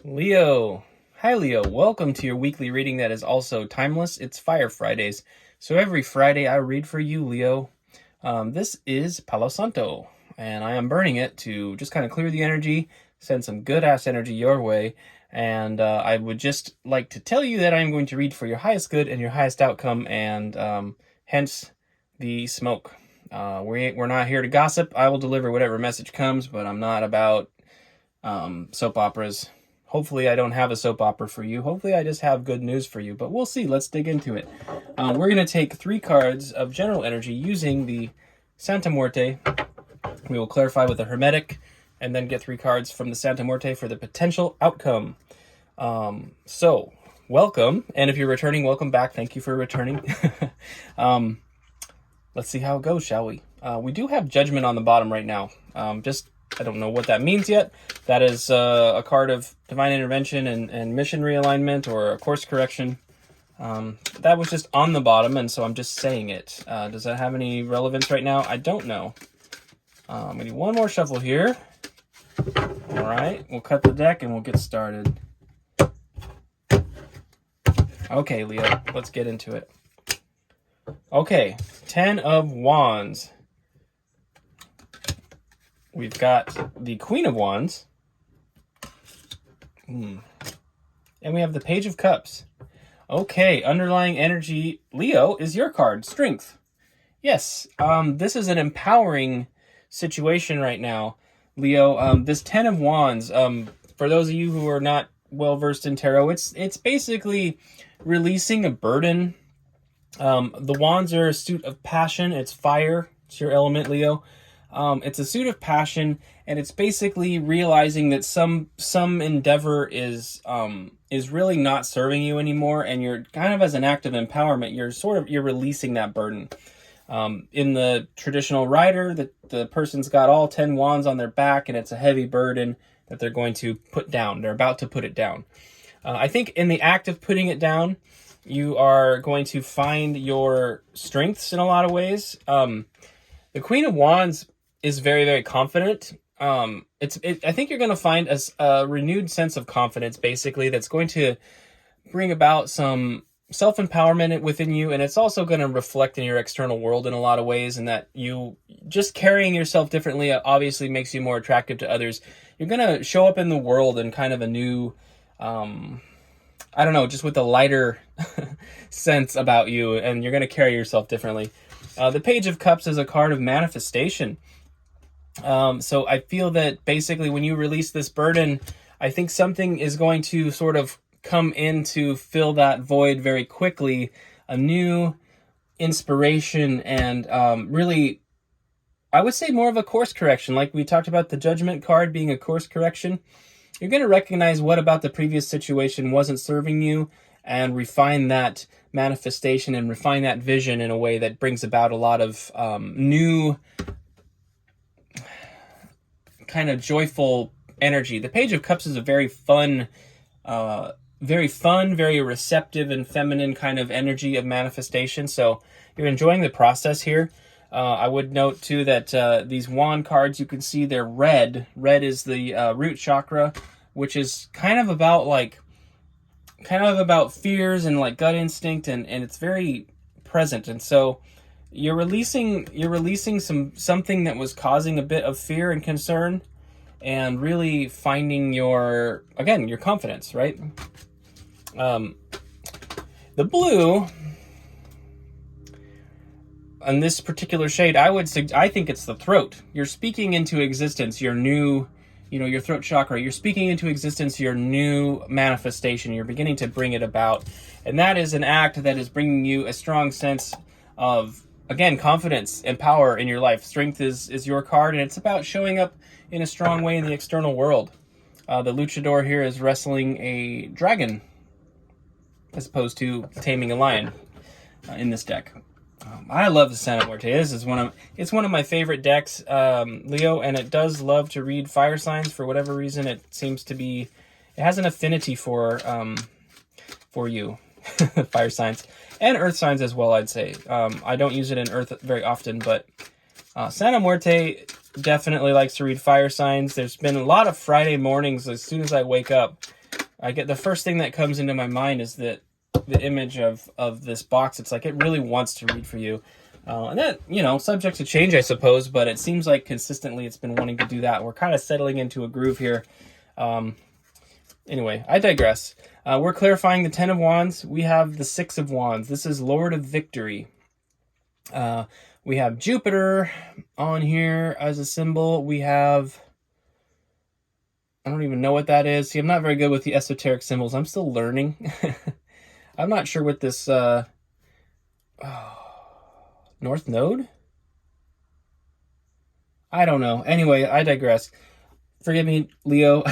Leo. Hi, Leo. Welcome to your weekly reading that is also timeless. It's Fire Fridays. So every Friday I read for you, Leo. This is Palo Santo, and I am burning it to just kind of clear the energy, send some good-ass energy your way, and I would just like to tell you that I'm going to read for your highest good and your highest outcome, and hence the smoke. We're not here to gossip. I will deliver whatever message comes, but I'm not about soap operas. Hopefully I don't have a soap opera for you. Hopefully I just have good news for you, but we'll see. Let's dig into it. We're going to take 3 cards of general energy using the Santa Muerte. We will clarify with the Hermetic and then get 3 cards from the Santa Muerte for the potential outcome. So, welcome. And if you're returning, welcome back. Thank you for returning. Let's see how it goes, shall we? We do have Judgment on the bottom right now. I don't know what that means yet. That is a card of divine intervention and mission realignment or a course correction. That was just on the bottom, and so I'm just saying it. Does that have any relevance right now? I don't know. We need one more shuffle here. All right, we'll cut the deck and we'll get started. Okay, Leo, let's get into it. Okay, 10 of Wands. We've got the Queen of Wands. And we have the Page of Cups. Okay, underlying energy, Leo, is your card, Strength. Yes, this is an empowering situation right now, Leo. This 10 of Wands, for those of you who are not well-versed in tarot, it's basically releasing a burden. The Wands are a suit of passion. It's fire. It's your element, Leo. It's a suit of passion, and it's basically realizing that some endeavor is really not serving you anymore, and you're kind of, as an act of empowerment, you're releasing that burden. In the traditional rider, the person's got all 10 wands on their back, and it's a heavy burden that they're going to put down. They're about to put it down. I think in the act of putting it down, you are going to find your strengths in a lot of ways. The Queen of Wands is very, very confident. I think you're going to find a renewed sense of confidence, basically, that's going to bring about some self-empowerment within you, and it's also going to reflect in your external world in a lot of ways, and that you just carrying yourself differently obviously makes you more attractive to others. You're going to show up in the world in kind of a new, I don't know, just with a lighter sense about you, and you're going to carry yourself differently. The Page of Cups is a card of manifestation. So I feel that basically when you release this burden, I think something is going to sort of come in to fill that void very quickly. A new inspiration and really, I would say more of a course correction. Like we talked about the Judgment card being a course correction. You're going to recognize what about the previous situation wasn't serving you and refine that manifestation and refine that vision in a way that brings about a lot of new kind of joyful energy. The Page of Cups is a very fun, very receptive and feminine kind of energy of manifestation. So you're enjoying the process here. I would note too that these wand cards, you can see they're red. Red is the root chakra, which is kind of about fears and like gut instinct, and it's very present. And so you're releasing something that was causing a bit of fear and concern, and really finding your confidence, right? The blue on this particular shade, I think it's the throat. You're speaking into existence your new, your throat chakra. You're speaking into existence your new manifestation. You're beginning to bring it about, and that is an act that is bringing you a strong sense of, again, confidence and power in your life. Strength is your card, and it's about showing up in a strong way in the external world. The luchador here is wrestling a dragon as opposed to taming a lion in this deck. I love the Santa Muerte. It's one of my favorite decks, Leo, and it does love to read fire signs. For whatever reason, it has an affinity for you, fire signs, and earth signs as well, I'd say. I don't use it in earth very often, but Santa Muerte definitely likes to read fire signs. There's been a lot of Friday mornings, as soon as I wake up, I get the first thing that comes into my mind is that the image of this box. It's like it really wants to read for you. And that, you know, subject to change, I suppose, but it seems like consistently it's been wanting to do that. We're kind of settling into a groove here. Anyway, I digress. We're clarifying the 10 of Wands. We have the 6 of Wands. This is Lord of Victory. We have Jupiter on here as a symbol. We have... I don't even know what that is. See, I'm not very good with the esoteric symbols. I'm still learning. I'm not sure what this... North Node? I don't know. Anyway, I digress. Forgive me, Leo.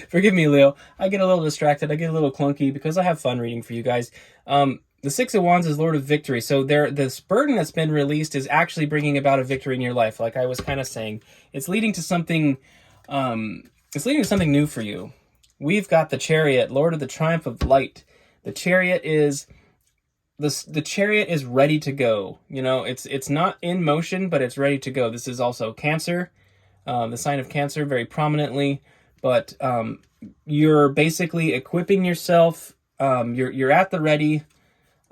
Forgive me, Leo. I get a little distracted. I get a little clunky because I have fun reading for you guys. The 6 of Wands is Lord of Victory. So this burden that's been released is actually bringing about a victory in your life. Like I was kind of saying, it's leading to something. It's leading to something new for you. We've got the Chariot, Lord of the Triumph of Light. The Chariot is the Chariot is ready to go. You know, it's not in motion, but it's ready to go. This is also Cancer, the sign of Cancer, very prominently. But you're basically equipping yourself. You're at the ready,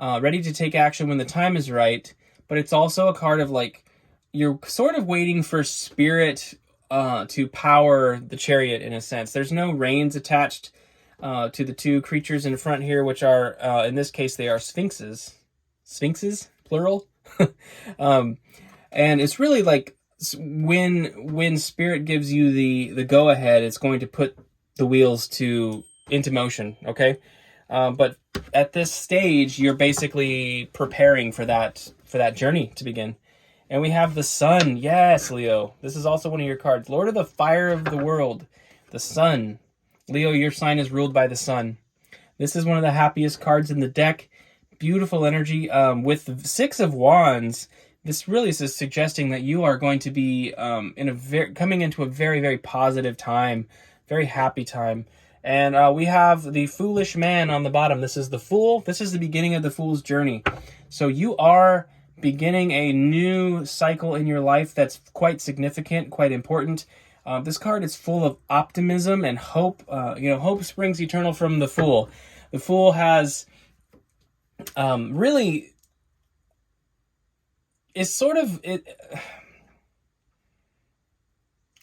ready to take action when the time is right. But it's also a card of like you're sort of waiting for spirit to power the Chariot in a sense. There's no reins attached to the two creatures in front here, which are, in this case, they are sphinxes. Sphinxes, plural. And it's really like when spirit gives you the go-ahead, it's going to put the wheels into motion, okay? But at this stage, you're basically preparing for that journey to begin. And we have the Sun. Yes, Leo. This is also one of your cards. Lord of the Fire of the World. The Sun. Leo, your sign is ruled by the Sun. This is one of the happiest cards in the deck. Beautiful energy. With the 6 of Wands, this really is suggesting that you are going to be coming into a very, very positive time. Very happy time. And we have the Foolish Man on the bottom. This is the Fool. This is the beginning of the Fool's journey. So you are beginning a new cycle in your life that's quite significant, quite important. This card is full of optimism and hope. Hope springs eternal from the Fool. The Fool has really is sort of it.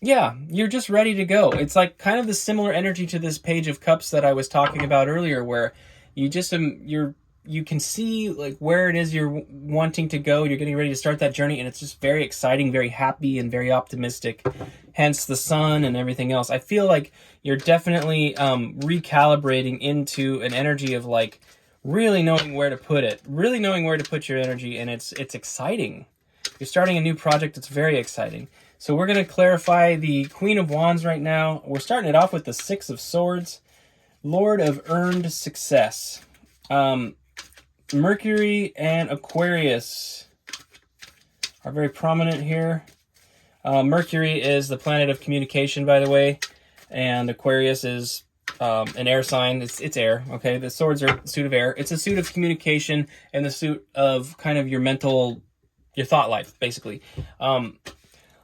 Yeah, you're just ready to go. It's like kind of the similar energy to this Page of Cups that I was talking about earlier, where you just you can see like where it is you're wanting to go. You're getting ready to start that journey, and it's just very exciting, very happy, and very optimistic. Hence the Sun and everything else. I feel like you're definitely recalibrating into an energy of like really knowing where to put it, really knowing where to put your energy, and it's exciting. You're starting a new project. It's very exciting. So we're going to clarify the Queen of Wands right now. We're starting it off with the 6 of Swords, Lord of Earned Success. Mercury and Aquarius are very prominent here. Mercury is the planet of communication, by the way, and Aquarius is an air sign. It's air, okay? The swords are a suit of air. It's a suit of communication and the suit of kind of your thought life, basically.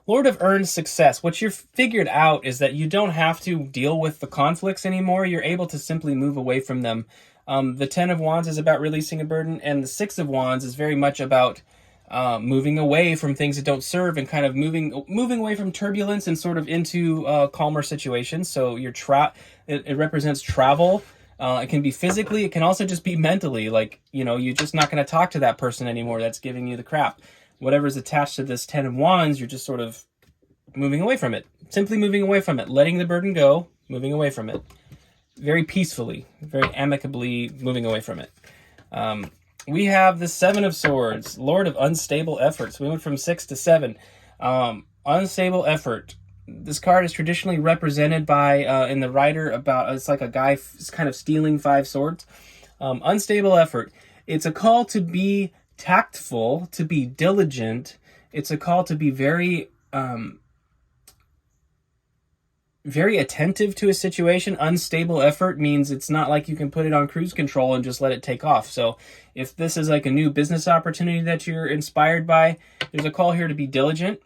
Lord of Earned Success. What you've figured out is that you don't have to deal with the conflicts anymore. You're able to simply move away from them. The 10 of Wands is about releasing a burden, and the 6 of Wands is very much about moving away from things that don't serve and kind of moving away from turbulence and sort of into calmer situations. So it represents travel. It can be physically. It can also just be mentally. Like, you're just not going to talk to that person anymore that's giving you the crap. Whatever's attached to this 10 of Wands, you're just sort of moving away from it. Simply moving away from it. Letting the burden go, moving away from it. Very peacefully, very amicably moving away from it. We have the 7 of Swords, Lord of Unstable Efforts. We went from 6 to 7. Unstable effort. This card is traditionally represented by, in the Rider, it's like a guy kind of stealing 5 swords. Unstable effort. It's a call to be tactful, to be diligent. It's a call to be very very attentive to a situation. Unstable effort means it's not like you can put it on cruise control and just let it take off. So if this is like a new business opportunity that you're inspired by, there's a call here to be diligent.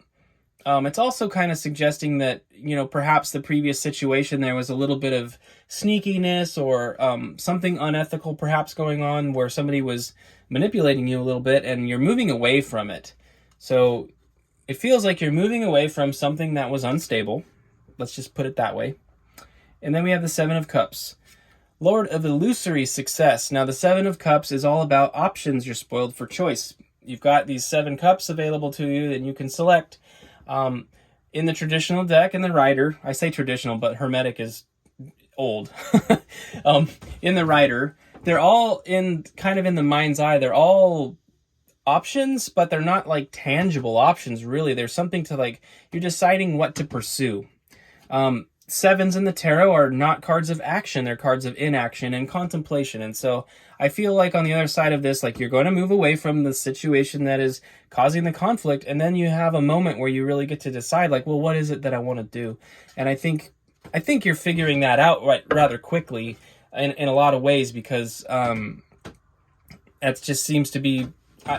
It's also kind of suggesting that, perhaps the previous situation there was a little bit of sneakiness or something unethical perhaps going on where somebody was manipulating you a little bit and you're moving away from it. So it feels like you're moving away from something that was unstable. Let's just put it that way. And then we have the Seven of Cups. Lord of illusory success. Now, the Seven of Cups is all about options. You're spoiled for choice. You've got these 7 cups available to you that you can select. In the traditional deck, in the Rider, I say traditional, but Hermetic is old. In the Rider, they're all kind of in the mind's eye. They're all options, but they're not like tangible options, really. There's something to like, you're deciding what to pursue. Sevens in the tarot are not cards of action. They're cards of inaction and contemplation. And so I feel like on the other side of this, like you're going to move away from the situation that is causing the conflict. And then you have a moment where you really get to decide like, well, what is it that I want to do? And I think you're figuring that out rather quickly in a lot of ways, because that just seems to be,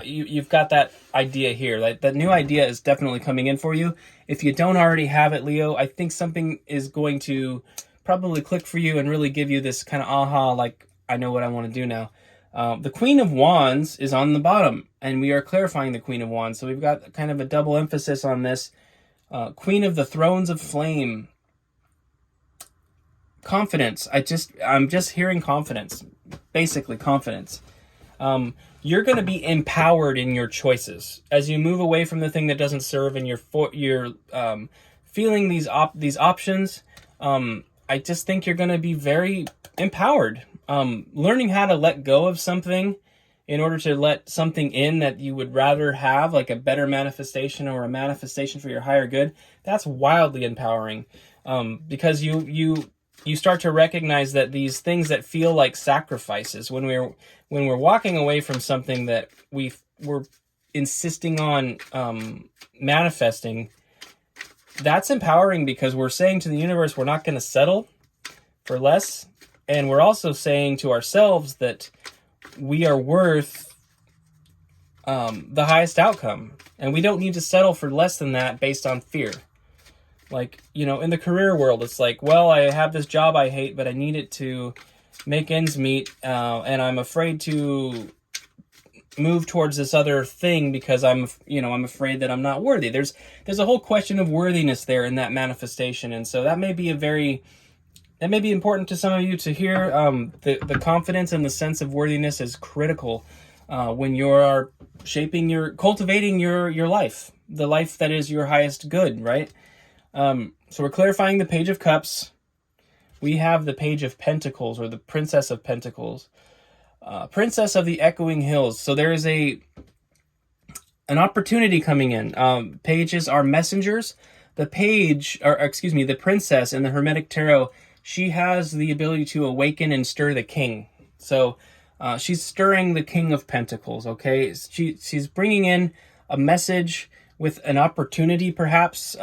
you've got that idea here. Like that new idea is definitely coming in for you. If you don't already have it, Leo, I think something is going to probably click for you and really give you this kind of aha, like, I know what I want to do now. The Queen of Wands is on the bottom, and we are clarifying the Queen of Wands. So we've got kind of a double emphasis on this. Queen of the Thrones of Flame. Confidence. I'm just hearing confidence. Basically, confidence. You're going to be empowered in your choices as you move away from the thing that doesn't serve, and you're feeling these options. I just think you're going to be very empowered. Learning how to let go of something in order to let something in that you would rather have, like a better manifestation or a manifestation for your higher good. That's wildly empowering, because you start to recognize that these things that feel like sacrifices, when we're walking away from something that we're insisting on manifesting, that's empowering, because we're saying to the universe we're not going to settle for less, and we're also saying to ourselves that we are worth the highest outcome, and we don't need to settle for less than that based on fear. Like, in the career world, it's like, well, I have this job I hate, but I need it to make ends meet, and I'm afraid to move towards this other thing because I'm afraid that I'm not worthy. There's a whole question of worthiness there in that manifestation, and so that may be important to some of you to hear. The confidence and the sense of worthiness is critical when you are cultivating your life, the life that is your highest good, right? So we're clarifying the Page of Cups. We have the Page of Pentacles, or the Princess of Pentacles. Princess of the Echoing Hills. So there is an opportunity coming in. Pages are messengers. The princess in the Hermetic Tarot, she has the ability to awaken and stir the king. So she's stirring the King of Pentacles, okay? She's bringing in a message with an opportunity, perhaps,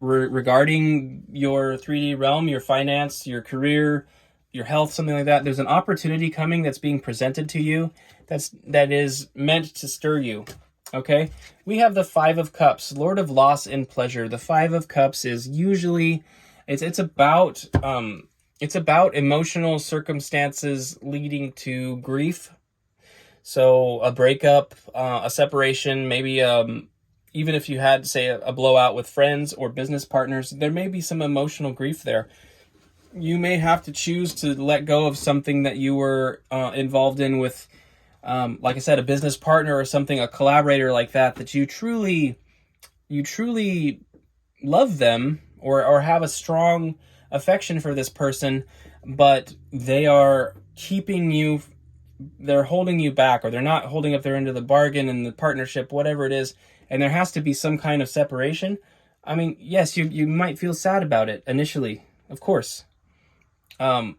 regarding your 3D realm, your finance, your career, your health, something like that. There's an opportunity coming that's being presented to you that is meant to stir you. Okay? We have the Five of Cups, Lord of Loss and Pleasure. The Five of Cups is usually it's about emotional circumstances leading to grief. So a breakup, a separation, maybe even if you had, say, a blowout with friends or business partners, there may be some emotional grief there. You may have to choose to let go of something that you were involved in with, like I said, a business partner or something, a collaborator like that you truly love them or have a strong affection for this person, but they are they're holding you back, or they're not holding up their end of the bargain in the partnership, whatever it is, and there has to be some kind of separation. I mean, yes, you might feel sad about it initially, of course. Letting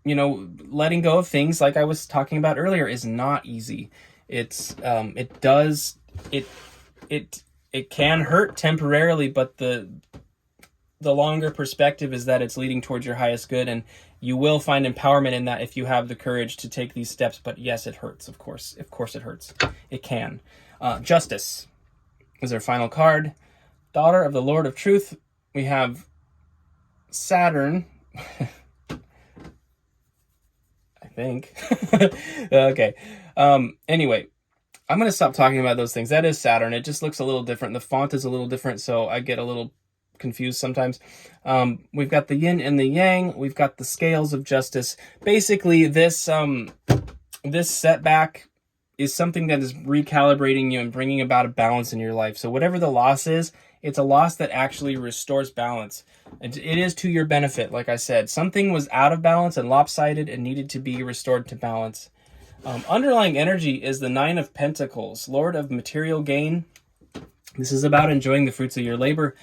go of things, like I was talking about earlier, is not easy. It can hurt temporarily, but the longer perspective is that it's leading towards your highest good, and you will find empowerment in that if you have the courage to take these steps. But yes, it hurts, of course. Of course it hurts. It can. Justice is our final card. daughter of the Lord of Truth. We have Saturn. I think. Okay. Anyway, I'm going to stop talking about those things. That is Saturn. It just looks a little different. The font is a little different, so I get a little confused sometimes. We've got the yin and the yang. We've got the scales of justice. Basically, this setback is something that is recalibrating you and bringing about a balance in your life. So whatever the loss is, it's a loss that actually restores balance. It is to your benefit, like I said. Something was out of balance and lopsided and needed to be restored to balance. Underlying energy is the Nine of Pentacles, Lord of material gain. This is about enjoying the fruits of your labor.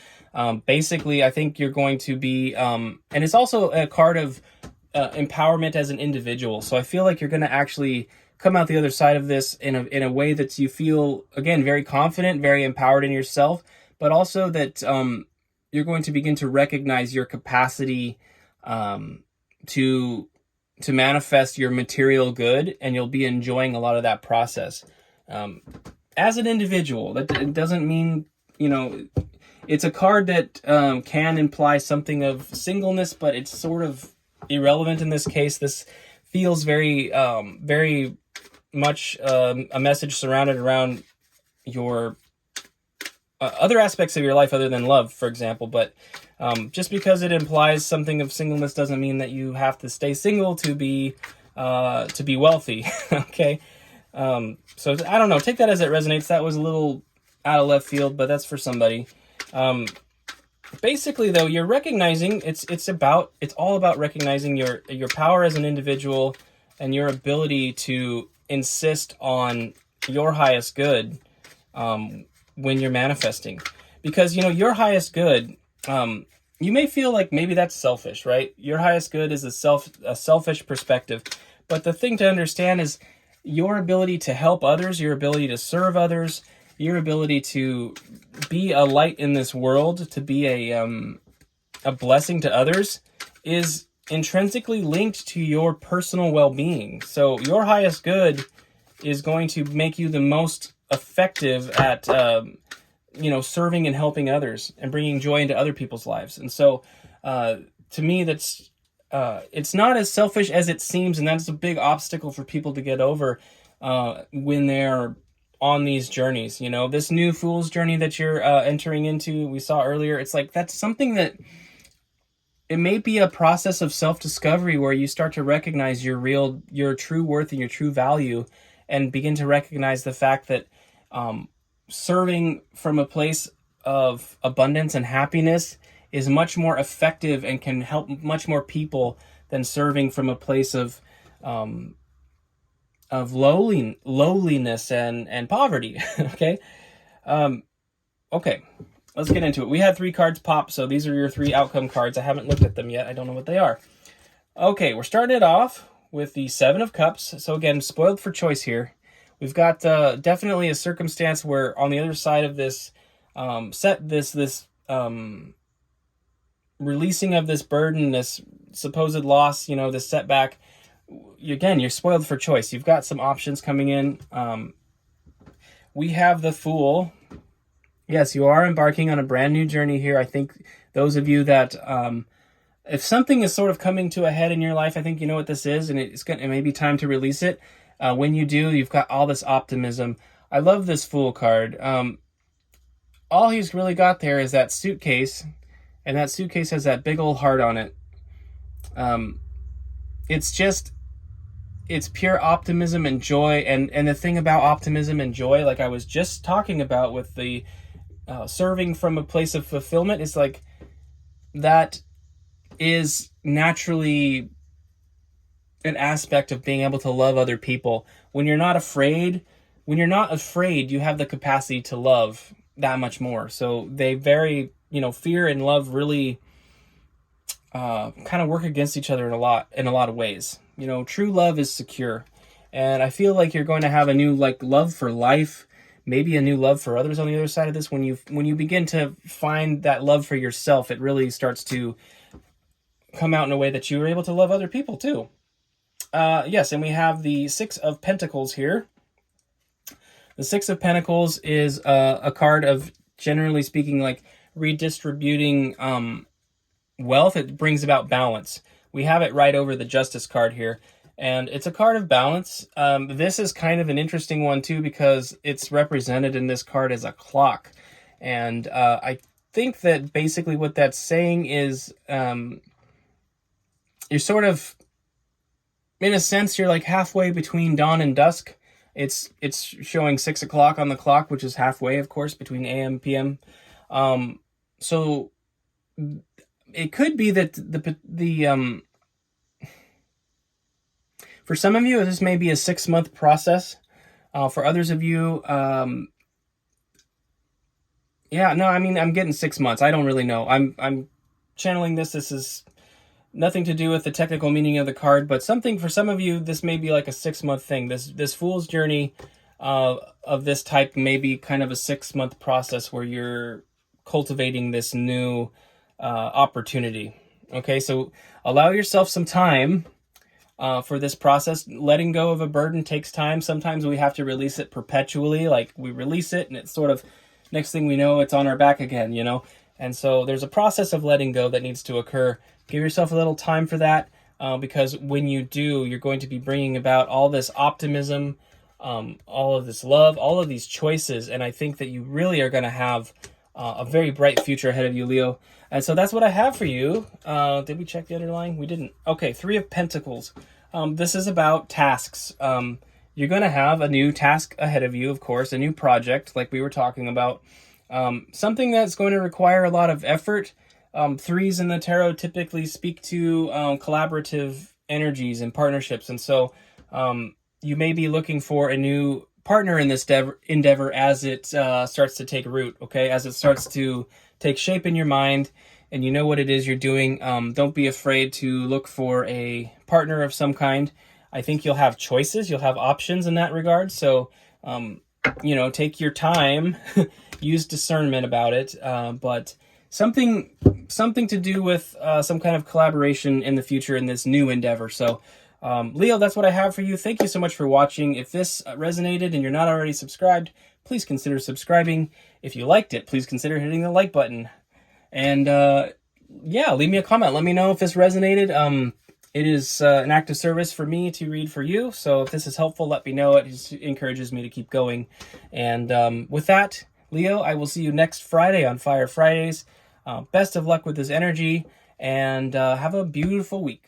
Basically, I think you're going to be, and it's also a card of empowerment as an individual. So I feel like you're going to actually come out the other side of this in a way that you feel, again, very confident, very empowered in yourself, but also that you're going to begin to recognize your capacity to manifest your material good, and you'll be enjoying a lot of that process. As an individual, that doesn't mean, it's a card that can imply something of singleness, but it's sort of irrelevant in this case. This feels very, very much a message surrounded around your other aspects of your life other than love, for example. But just because it implies something of singleness doesn't mean that you have to stay single to be wealthy. Okay. So I don't know. Take that as it resonates. That was a little out of left field, but that's for somebody. Basically, though, you're recognizing it's all about recognizing your power as an individual and your ability to insist on your highest good when you're manifesting. Because, your highest good, you may feel like maybe that's selfish, right? Your highest good is a selfish perspective. But the thing to understand is your ability to help others, your ability to serve others, your ability to be a light in this world, to be a blessing to others, is intrinsically linked to your personal well-being. So your highest good is going to make you the most effective at serving and helping others and bringing joy into other people's lives. And so to me, that's it's not as selfish as it seems, and that's a big obstacle for people to get over when they're on these journeys. This new fool's journey that you're entering into, we saw earlier, it's like that's something that it may be a process of self-discovery where you start to recognize your true worth and your true value, and begin to recognize the fact that serving from a place of abundance and happiness is much more effective and can help much more people than serving from a place of lowliness and poverty. Okay. Okay. Let's get into it. We had 3 cards pop, so these are your 3 outcome cards. I haven't looked at them yet. I don't know what they are. Okay, we're starting it off with the 7 of Cups. So again, spoiled for choice here. We've got definitely a circumstance where on the other side of this, releasing of this burden, this supposed loss, this setback, again, you're spoiled for choice. You've got some options coming in. We have the Fool. Yes, you are embarking on a brand new journey here. I think those of you that, if something is sort of coming to a head in your life, I think you know what this is, and it may be time to release it. When you do, you've got all this optimism. I love this Fool card. All he's really got there is that suitcase, and that suitcase has that big old heart on it. It's pure optimism and joy. And the thing about optimism and joy, like I was just talking about with the serving from a place of fulfillment, is like that is naturally an aspect of being able to love other people. When you're not afraid, you have the capacity to love that much more. So they fear and love really kind of work against each other in a lot of ways. True love is secure. And I feel like you're going to have a new love for life, maybe a new love for others on the other side of this. When you begin to find that love for yourself, it really starts to come out in a way that you are able to love other people too. Yes, and we have the 6 of Pentacles here. The 6 of Pentacles is a card of, generally speaking, like redistributing wealth. It brings about balance. We have it right over the Justice card here, and it's a card of balance. This is kind of an interesting one too, because it's represented in this card as a clock. And I think that basically what that's saying is you're sort of, in a sense, you're like halfway between dawn and dusk. It's showing 6 o'clock on the clock, which is halfway, of course, between AM and PM. So it could be that for some of you, this may be a 6-month process. For others of you, yeah, no, I mean, I'm getting 6 months. I don't really know. I'm channeling this. This is nothing to do with the technical meaning of the card, but something for some of you, this may be like a 6-month thing. This Fool's Journey of this type may be kind of a 6-month process where you're cultivating this new opportunity. Okay, so allow yourself some time for this process. Letting go of a burden takes time. Sometimes we have to release it perpetually. Like, we release it and it's sort of, next thing we know, it's on our back again, you know? And so there's a process of letting go that needs to occur. Give yourself a little time for that, because when you do, you're going to be bringing about all this optimism, all of this love, all of these choices. And I think that you really are going to have a very bright future ahead of you, Leo. And so that's what I have for you. Did we check the underlying? We didn't. Okay, 3 of Pentacles. This is about tasks. You're going to have a new task ahead of you, of course, a new project like we were talking about. Something that's going to require a lot of effort. 3s in the tarot typically speak to collaborative energies and partnerships. And so you may be looking for a new partner in this endeavor as it starts to take root, okay? As it starts to take shape in your mind and you know what it is you're doing. Don't be afraid to look for a partner of some kind. I think you'll have choices. You'll have options in that regard. So, you know, take your time, use discernment about it. But something to do with some kind of collaboration in the future in this new endeavor. So, Leo, that's what I have for you. Thank you so much for watching. If this resonated and you're not already subscribed, please consider subscribing. If you liked it, please consider hitting the like button. And yeah, leave me a comment. Let me know if this resonated. It is an act of service for me to read for you. So if this is helpful, let me know. It just encourages me to keep going. And with that, Leo, I will see you next Friday on Fire Fridays. Best of luck with this energy, and have a beautiful week.